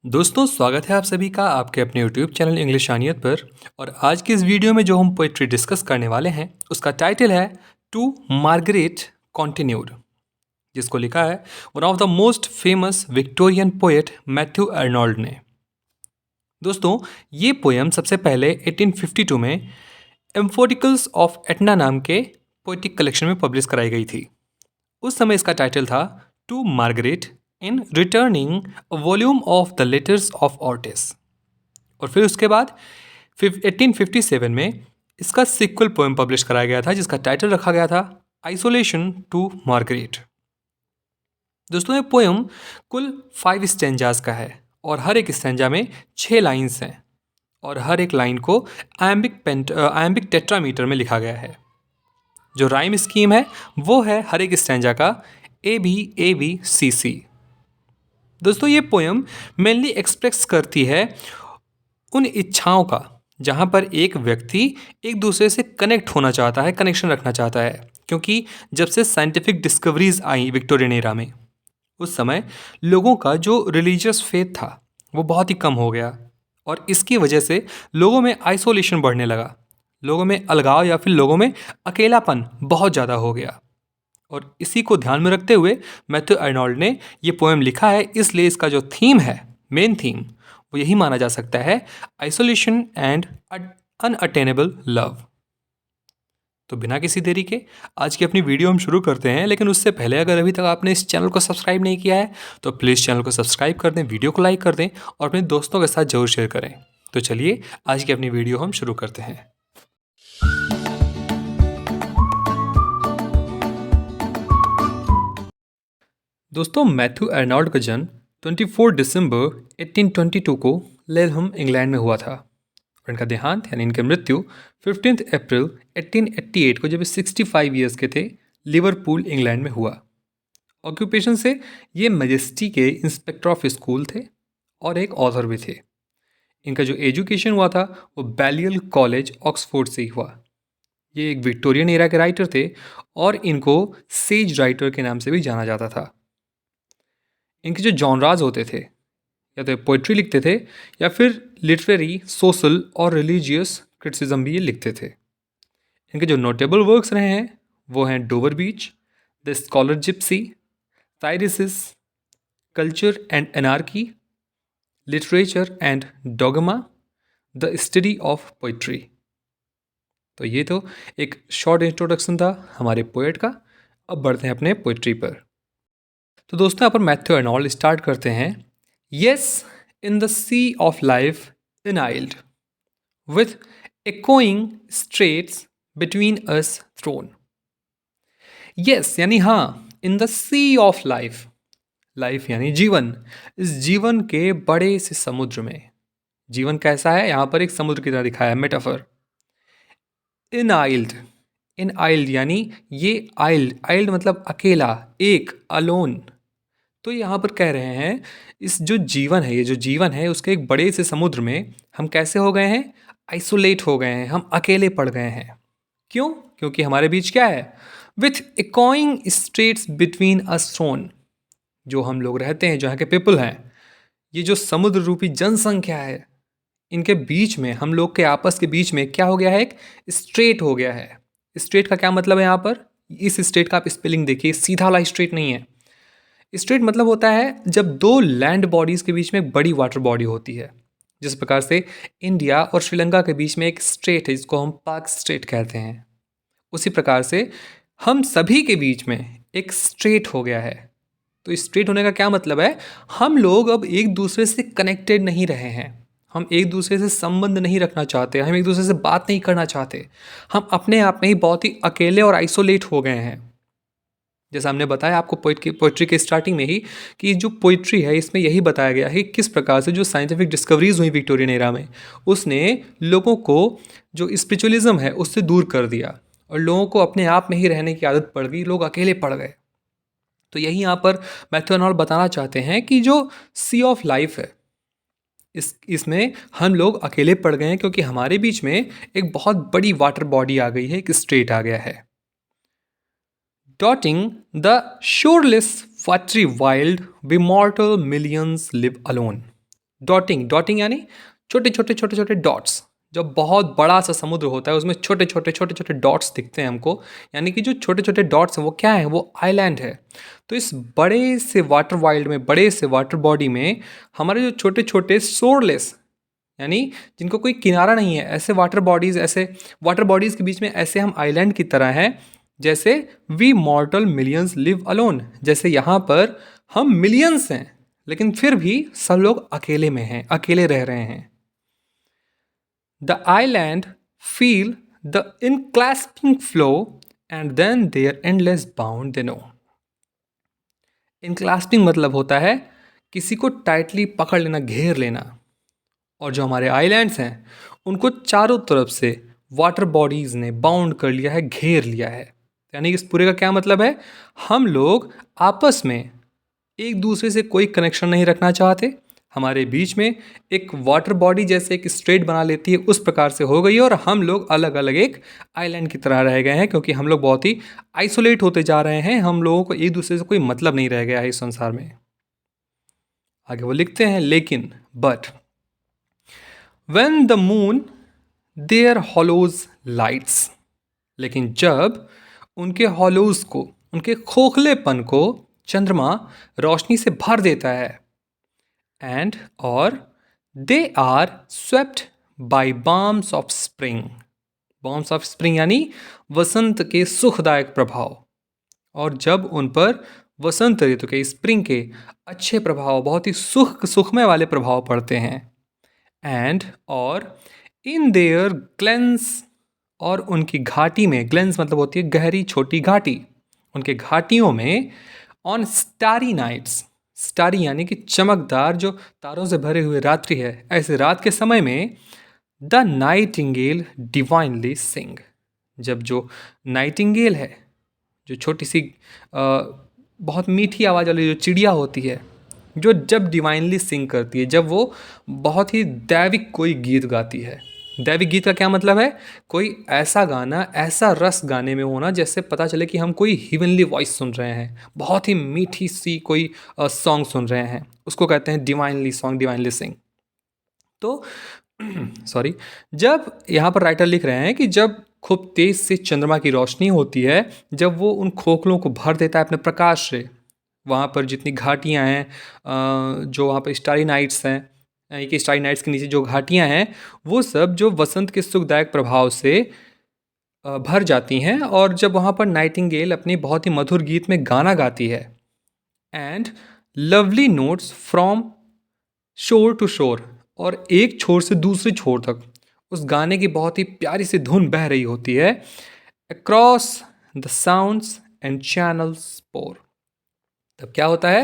दोस्तों स्वागत है आप सभी का आपके अपने यूट्यूब चैनल इंग्लिश शानियत पर। और आज की इस वीडियो में जो हम पोइट्री डिस्कस करने वाले हैं उसका टाइटल है टू मार्गरेट कॉन्टिन्यूड, जिसको लिखा है one of the most famous Victorian poet Matthew Arnold ने। दोस्तों ये पोएम सबसे पहले 1852 में एम्फोटिकल्स ऑफ एटना नाम के पोएटिक कलेक्शन में पब्लिश कराई गई थी। उस समय इसका टाइटल था to Marguerite in returning a volume of the letters of Ortis. और फिर उसके बाद 1857 में इसका सिक्वल पोएम पब्लिश कराया गया था जिसका टाइटल रखा गया था आइसोलेशन टू मार्गरेट। दोस्तों ये पोएम कुल 5 स्टेंजास का है और हर एक स्टेंजा में 6 लाइन्स हैं और हर एक लाइन को आयम्बिक टेट्रामीटर में लिखा गया है। जो राइम स्कीम है वो है हर एक स्टैंजा का ABABCC। दोस्तों ये पोएम मेनली एक्सप्रेस करती है उन इच्छाओं का जहाँ पर एक व्यक्ति एक दूसरे से कनेक्ट होना चाहता है, कनेक्शन रखना चाहता है। क्योंकि जब से साइंटिफिक डिस्कवरीज आई विक्टोरियन एरा में, उस समय लोगों का जो रिलीजियस फेथ था वो बहुत ही कम हो गया और इसकी वजह से लोगों में आइसोलेशन बढ़ने लगा, लोगों में अलगाव या फिर लोगों में अकेलापन बहुत ज़्यादा हो गया। और इसी को ध्यान में रखते हुए मैथ्यू अर्नोल्ड ने ये पोएम लिखा है। इसलिए इसका जो थीम है, मेन थीम, वो यही माना जा सकता है, आइसोलेशन एंड अनअटेनेबल लव। तो बिना किसी देरी के आज की अपनी वीडियो हम शुरू करते हैं, लेकिन उससे पहले अगर अभी तक आपने इस चैनल को सब्सक्राइब नहीं किया है तो प्लीज़ चैनल को सब्सक्राइब कर दें, वीडियो को लाइक कर दें और अपने दोस्तों के साथ जरूर शेयर करें। तो चलिए आज की अपनी वीडियो हम शुरू करते हैं। दोस्तों मैथ्यू अर्नोल्ड का जन्म 24 दिसंबर 1822 को लेलहम इंग्लैंड में हुआ था और इनका देहांत यानी इनकी मृत्यु 15 अप्रैल 1888 को जब 65 ईयर्स के थे लिवरपूल इंग्लैंड में हुआ। ऑक्यूपेशन से ये मैजेस्टी के इंस्पेक्टर ऑफ स्कूल थे और एक ऑथर भी थे। इनका जो एजुकेशन हुआ था वो बैलियल कॉलेज ऑक्सफोर्ड से ही हुआ। ये एक विक्टोरियन एरा के राइटर थे और इनको सेज राइटर के नाम से भी जाना जाता था। इनके जो जॉनराज होते थे, या तो पोइट्री लिखते थे या फिर लिटरेरी, सोशल और रिलीजियस क्रिटिसिज्म भी ये लिखते थे। इनके जो नोटेबल वर्क्स रहे हैं वो हैं Dover beach, the scholar gipsy, Thyrsis, culture and anarchy, literature and dogma, the study of poetry. तो ये तो एक शॉर्ट इंट्रोडक्शन था हमारे पोएट का। अब बढ़ते हैं अपने पोइट्री पर। तो दोस्तों यहाँ पर मैथ्यू अर्नोल्ड स्टार्ट करते हैं। Yes in the sea of life enisled with echoing straits between us thrown। Yes यानी हाँ, in the sea of life, life यानी जीवन, इस जीवन के बड़े से समुद्र में। जीवन कैसा है, यहाँ पर एक समुद्र की तरह दिखाया है, मेटाफर। इन आइल्ड, इन आइल्ड यानी ये आइल्ड, आइल्ड मतलब अकेला, एक, अलोन। तो यहाँ पर कह रहे हैं इस जो जीवन है, ये जो जीवन है उसके एक बड़े से समुद्र में हम कैसे हो गए हैं, आइसोलेट हो गए हैं, हम अकेले पड़ गए हैं। क्यों? क्योंकि हमारे बीच क्या है, with echoing straits between us thrown. जो हम लोग रहते हैं, जो यहाँ के पीपल हैं, ये जो समुद्र रूपी जनसंख्या है, इनके बीच में, हम लोग के आपस के बीच में क्या हो गया है, एक स्ट्रेट हो गया है। स्ट्रेट का क्या मतलब है यहाँ पर, इस स्ट्रेट का आप स्पेलिंग देखिए, सीधा वाला स्ट्रेट नहीं है। स्ट्रेट मतलब होता है जब दो लैंड बॉडीज के बीच में एक बड़ी वाटर बॉडी होती है। जिस प्रकार से इंडिया और श्रीलंका के बीच में एक स्ट्रेट है जिसको हम पाक स्ट्रेट कहते हैं, उसी प्रकार से हम सभी के बीच में एक स्ट्रेट हो गया है। तो स्ट्रेट होने का क्या मतलब है, हम लोग अब एक दूसरे से कनेक्टेड नहीं रहे हैं, हम एक दूसरे से संबंध नहीं रखना चाहते, हम एक दूसरे से बात नहीं करना चाहते, हम अपने आप में ही बहुत ही अकेले और आइसोलेट हो गए हैं। जैसा हमने बताया आपको पोइट्री के स्टार्टिंग में ही कि जो पोइट्री है इसमें यही बताया गया है किस प्रकार से जो साइंटिफिक डिस्कवरीज हुई विक्टोरियन एरा में, उसने लोगों को जो स्पिरिचुअलिज्म है उससे दूर कर दिया और लोगों को अपने आप में ही रहने की आदत पड़ गई, लोग अकेले पड़ गए। तो यही यहाँ पर मैथ्यू अर्नोल्ड बताना चाहते हैं कि जो सी ऑफ लाइफ है, इसमें हम लोग अकेले पड़ गए हैं क्योंकि हमारे बीच में एक बहुत बड़ी वाटर बॉडी आ गई है, एक स्ट्रेट आ गया है। Dotting the shoreless watery wild, we mortal millions live alone. डॉटिंग, डॉटिंग यानी छोटे छोटे छोटे छोटे डॉट्स। जब बहुत बड़ा सा समुद्र होता है उसमें छोटे छोटे छोटे छोटे डॉट्स दिखते हैं हमको, यानी कि जो छोटे छोटे डॉट्स हैं वो क्या है, वो आइलैंड है। तो इस बड़े से वाटर वाइल्ड में, बड़े से वाटर बॉडी में हमारे जो छोटे छोटे शोरलेस, यानी जिनको कोई किनारा नहीं है, ऐसे वाटर बॉडीज़, ऐसे वाटर बॉडीज़ के बीच में ऐसे हम आइलैंड की तरह हैं। जैसे we mortal millions live alone, जैसे यहाँ पर हम मिलियंस हैं लेकिन फिर भी सब लोग अकेले में हैं, अकेले रह रहे हैं। The island feel the enclasping flow and then their endless bounds they know. Enclasping मतलब होता है किसी को टाइटली पकड़ लेना, घेर लेना। और जो हमारे आइलैंड्स हैं उनको चारों तरफ से वाटर बॉडीज़ ने बाउंड कर लिया है, घेर लिया है। यानी कि इस पूरे का क्या मतलब है, हम लोग आपस में एक दूसरे से कोई कनेक्शन नहीं रखना चाहते। हमारे बीच में एक वाटर बॉडी जैसे एक स्ट्रेट बना लेती है, उस प्रकार से हो गई है, और हम लोग अलग अलग एक आइलैंड की तरह रह गए हैं, क्योंकि हम लोग बहुत ही आइसोलेट होते जा रहे हैं। हम लोगों को एक दूसरे से कोई मतलब नहीं रह गया है इस संसार में। आगे वो लिखते हैं, लेकिन but when the moon their hollows lights, लेकिन जब उनके हॉलोज को, उनके खोखलेपन को चंद्रमा रोशनी से भर देता है, एंड और they are swept by balms of spring. Balms of spring यानी वसंत के सुखदायक प्रभाव। और जब उन पर वसंत ऋतु के, स्प्रिंग के अच्छे प्रभाव, बहुत ही सुखमय वाले प्रभाव पड़ते हैं, एंड और इन देयर ग्लेंस, और उनकी घाटी में, ग्लेंस मतलब होती है गहरी छोटी घाटी, उनके घाटियों में, ऑन स्टारी नाइट्स, स्टारी यानी कि चमकदार जो तारों से भरे हुए रात्रि है, ऐसे रात के समय में द नाइटिंगेल डिवाइनली सिंग। जब जो नाइटिंगेल है, जो छोटी सी बहुत मीठी आवाज़ वाली जो चिड़िया होती है, जो जब डिवाइनली सिंग करती है, जब वो बहुत ही दैविक कोई गीत गाती है। दैविक गीत का क्या मतलब है, कोई ऐसा गाना, ऐसा रस गाने में होना जैसे पता चले कि हम कोई हिवनली वॉइस सुन रहे हैं, बहुत ही मीठी सी कोई सॉन्ग सुन रहे हैं, उसको कहते हैं डिवाइनली सॉन्ग, डिवाइनली सिंग। तो सॉरी, जब यहाँ पर राइटर लिख रहे हैं कि जब खूब तेज से चंद्रमा की रोशनी होती है, जब वो उन खोखलों को भर देता है अपने प्रकाश से, वहाँ पर जितनी घाटियाँ हैं, जो वहाँ पर स्टारी नाइट्स हैं, यानी कि स्टारी नाइट्स के नीचे जो घाटियाँ हैं, वो सब जो वसंत के सुखदायक प्रभाव से भर जाती हैं। और जब वहाँ पर नाइटिंगेल अपनी बहुत ही मधुर गीत में गाना गाती है, एंड लवली नोट्स फ्रॉम शोर टू शोर, और एक छोर से दूसरे छोर तक उस गाने की बहुत ही प्यारी सी धुन बह रही होती है, across the sounds and channels pour. तब क्या होता है,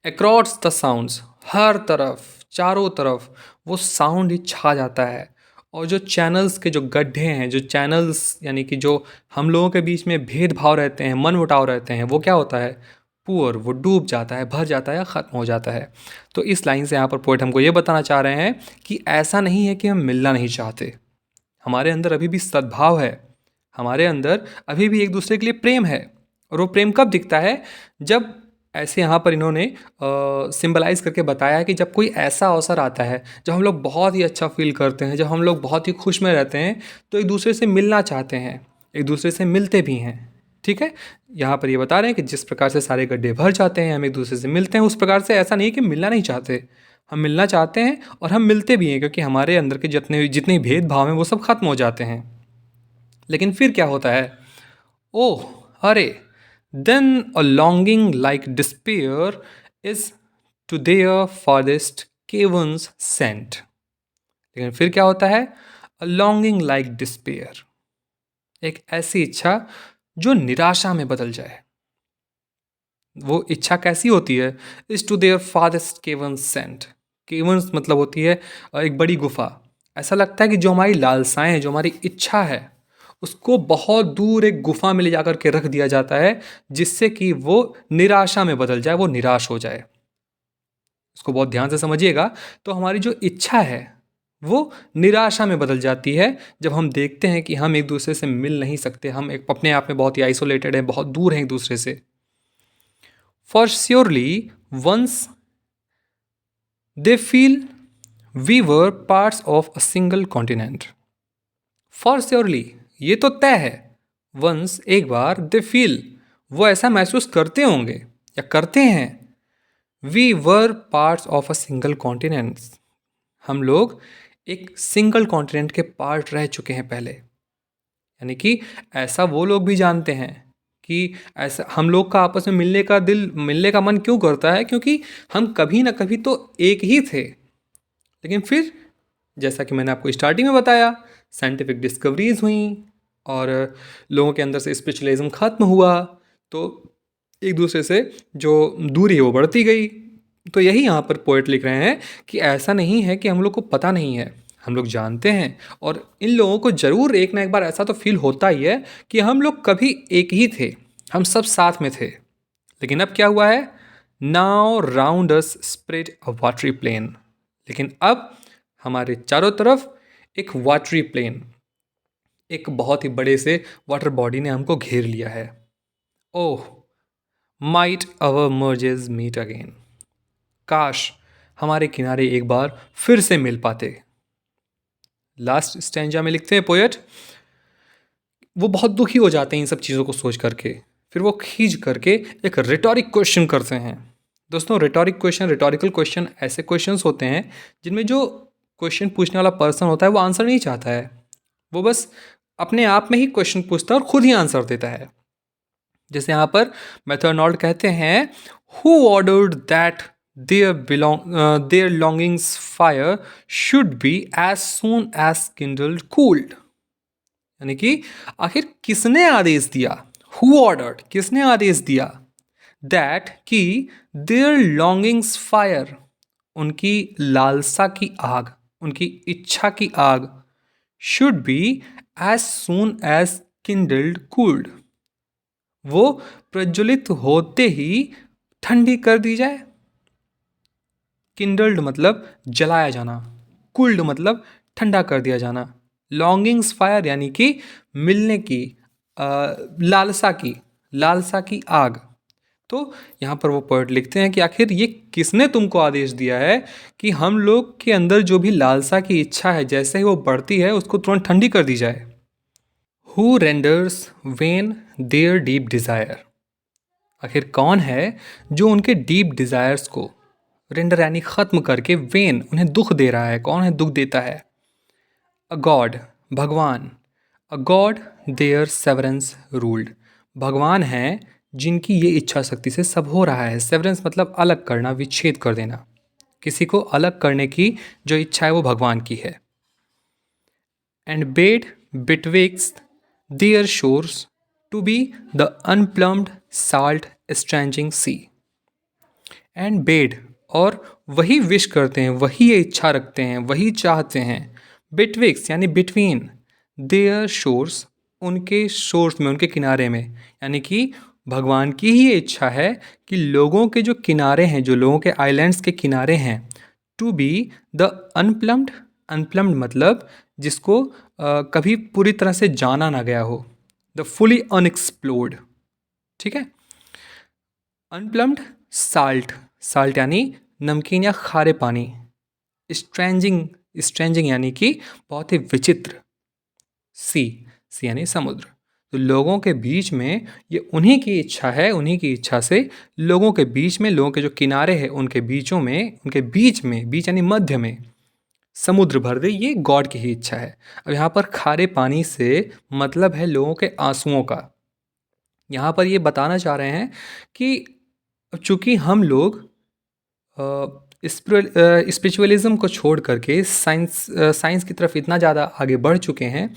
अक्रॉस द साउंड्स, हर तरफ, चारों तरफ वो साउंड ही छा जाता है। और जो चैनल्स के जो गड्ढे हैं, जो चैनल्स यानी कि जो हम लोगों के बीच में भेदभाव रहते हैं, मन मुटाव रहते हैं, वो क्या होता है, पुअर, वो डूब जाता है, भर जाता है या ख़त्म हो जाता है। तो इस लाइन से यहाँ पर पोएट हमको ये बताना चाह रहे हैं कि ऐसा नहीं है कि हम मिलना नहीं चाहते, हमारे अंदर अभी भी सद्भाव है, हमारे अंदर अभी भी एक दूसरे के लिए प्रेम है। और वो प्रेम कब दिखता है, जब ऐसे यहाँ पर इन्होंने सिंबलाइज करके बताया है कि जब कोई ऐसा अवसर आता है, जब हम लोग बहुत ही अच्छा फील करते हैं, जब हम लोग बहुत ही खुश में रहते हैं, तो एक दूसरे से मिलना चाहते हैं, एक दूसरे से मिलते भी हैं। ठीक है, यहाँ पर ये बता रहे हैं कि जिस प्रकार से सारे गड्ढे भर जाते हैं, हम एक दूसरे से मिलते हैं, उस प्रकार से ऐसा नहीं कि मिलना नहीं चाहते, हम मिलना चाहते हैं और हम मिलते भी हैं, क्योंकि हमारे अंदर के जितने जितने भेदभाव हैं वो सब खत्म हो जाते हैं। लेकिन फिर क्या होता है, ओह अरे, then a longing like despair is to their farthest caverns sent. लेकिन फिर क्या होता है, अ लॉन्गिंग लाइक डिस्पेयर, एक ऐसी इच्छा जो निराशा में बदल जाए। वो इच्छा कैसी होती है, is to their farthest caverns sent. Caverns मतलब होती है एक बड़ी गुफा। ऐसा लगता है कि जो हमारी लालसाएं हैं, जो हमारी इच्छा है, उसको बहुत दूर एक गुफा में ले जाकर के रख दिया जाता है, जिससे कि वो निराशा में बदल जाए, वो निराश हो जाए। इसको बहुत ध्यान से समझिएगा। तो हमारी जो इच्छा है वो निराशा में बदल जाती है जब हम देखते हैं कि हम एक दूसरे से मिल नहीं सकते, हम एक अपने आप में बहुत ही आइसोलेटेड हैं, बहुत दूर हैं एक दूसरे से। For surely once they feel we were parts of a single continent. For surely, ये तो तय है। वंस, एक बार, दे फील, वो ऐसा महसूस करते होंगे या करते हैं। We were parts of a single continent, हम लोग एक सिंगल कॉन्टिनेंट के पार्ट रह चुके हैं पहले। यानी कि ऐसा वो लोग भी जानते हैं कि ऐसा हम लोग का आपस में मिलने का मन क्यों करता है, क्योंकि हम कभी ना कभी तो एक ही थे। लेकिन फिर जैसा कि मैंने आपको स्टार्टिंग में बताया, साइंटिफिक डिस्कवरीज हुई और लोगों के अंदर से स्पिरिचुअलिज्म खत्म हुआ, तो एक दूसरे से जो दूरी है वो बढ़ती गई। तो यही यहाँ पर पोएट लिख रहे हैं कि ऐसा नहीं है कि हम लोग को पता नहीं है, हम लोग जानते हैं। और इन लोगों को ज़रूर एक ना एक बार ऐसा तो फील होता ही है कि हम लोग कभी एक ही थे, हम सब साथ में थे। लेकिन अब क्या हुआ है? Now round us spread a watery plain. लेकिन अब हमारे चारों तरफ एक वाटरी प्लेन, एक बहुत ही बड़े से वाटर बॉडी ने हमको घेर लिया है। ओह, माइट अवर मर्जेस मीट अगेन। काश हमारे किनारे एक बार फिर से मिल पाते। लास्ट स्टैंजा में लिखते हैं पोएट, वो बहुत दुखी हो जाते हैं इन सब चीज़ों को सोच करके। फिर वो खींच करके एक रिटोरिक क्वेश्चन करते हैं। दोस्तों, रिटोरिकल क्वेश्चन ऐसे क्वेश्चंस होते हैं जिनमें जो क्वेश्चन पूछने वाला पर्सन होता है वो आंसर नहीं चाहता है, वो बस अपने आप में ही क्वेश्चन पूछता है और खुद ही आंसर देता है। जैसे यहाँ पर मैथ्यू आर्नोल्ड कहते हैं, who ordered that their longings fire should be as soon as kindled cooled. यानी कि आखिर किसने आदेश दिया, हु ऑर्डर्ड, किसने आदेश दिया, दैट कि देयर लॉन्गिंग्स फायर, उनकी लालसा की आग, उनकी इच्छा की आग, should be as soon as kindled cooled, वो प्रज्वलित होते ही ठंडी कर दी जाए। किंडल्ड मतलब जलाया जाना, कूल्ड मतलब ठंडा कर दिया जाना। लॉन्गिंग्स फायर यानी कि मिलने की, लालसा की आग। तो यहाँ पर वो पोएट लिखते हैं कि आखिर ये किसने तुमको आदेश दिया है कि हम लोग के अंदर जो भी लालसा की इच्छा है जैसे ही वो बढ़ती है उसको तुरंत ठंडी कर दी जाए। Who renders vain their deep desire, आखिर कौन है जो उनके डीप डिज़ायर्स को रेंडर यानी ख़त्म करके वेन, उन्हें दुख दे रहा है। कौन है दुख देता है? अ गॉड, भगवान। अ गॉड देयर सेवरेंस रूल्ड, भगवान हैं जिनकी ये इच्छा शक्ति से सब हो रहा है। सेवरेंस मतलब अलग करना, विच्छेद कर देना। किसी को अलग करने की जो इच्छा है वो भगवान की है। And bade betwixt their shores to be the unplumbed salt estranging sea. And bade, और वही विश करते हैं, वही ये इच्छा रखते हैं, वही चाहते हैं। बिटविक्स यानी बिटवीन, देयर शोर्स, उनके शोर्स में, उनके किनारे में। यानी कि भगवान की ही ये इच्छा है कि लोगों के जो किनारे हैं, जो लोगों के आइलैंड्स के किनारे हैं, टू बी द अनप्लम्ड। अनप्लम्ड मतलब जिसको कभी पूरी तरह से जाना ना गया हो, द फुली अनएक्सप्लोर्ड। ठीक है। अनप्लम्ड साल्ट, साल्ट यानी नमकीन या खारे पानी। स्ट्रेंजिंग, स्ट्रेंजिंग यानी कि बहुत ही विचित्र। सी, सी यानी समुद्र। तो लोगों के बीच में ये उन्हीं की इच्छा है, उन्हीं की इच्छा से लोगों के बीच में, लोगों के जो किनारे हैं उनके बीचों में, उनके बीच में, बीच यानी मध्य में समुद्र भर दे, ये गॉड की ही इच्छा है। अब यहाँ पर खारे पानी से मतलब है लोगों के आंसुओं का। यहाँ पर ये बताना चाह रहे हैं कि चूँकि हम लोग स्पिरिचुअलिज्म को छोड़ करके साइंस की तरफ इतना ज़्यादा आगे बढ़ चुके हैं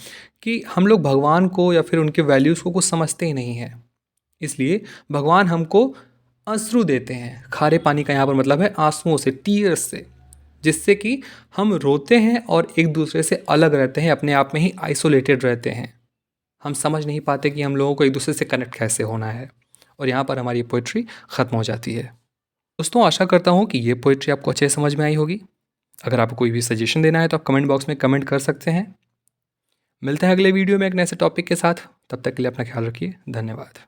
कि हम लोग भगवान को या फिर उनके वैल्यूज़ को कुछ समझते ही नहीं हैं। इसलिए भगवान हमको अश्रु देते हैं। खारे पानी का यहाँ पर मतलब है आंसुओं से, टीयर्स से, जिससे कि हम रोते हैं और एक दूसरे से अलग रहते हैं, अपने आप में ही आइसोलेटेड रहते हैं। हम समझ नहीं पाते कि हम लोगों को एक दूसरे से कनेक्ट कैसे होना है। और यहाँ पर हमारी पोइट्री ख़त्म हो जाती है। दोस्तों, आशा करता हूँ कि ये पोइट्री आपको अच्छे समझ में आई होगी। अगर आपको कोई भी सजेशन देना है तो आप कमेंट बॉक्स में कमेंट कर सकते हैं। मिलते हैं अगले वीडियो में एक नए से टॉपिक के साथ। तब तक के लिए अपना ख्याल रखिए। धन्यवाद।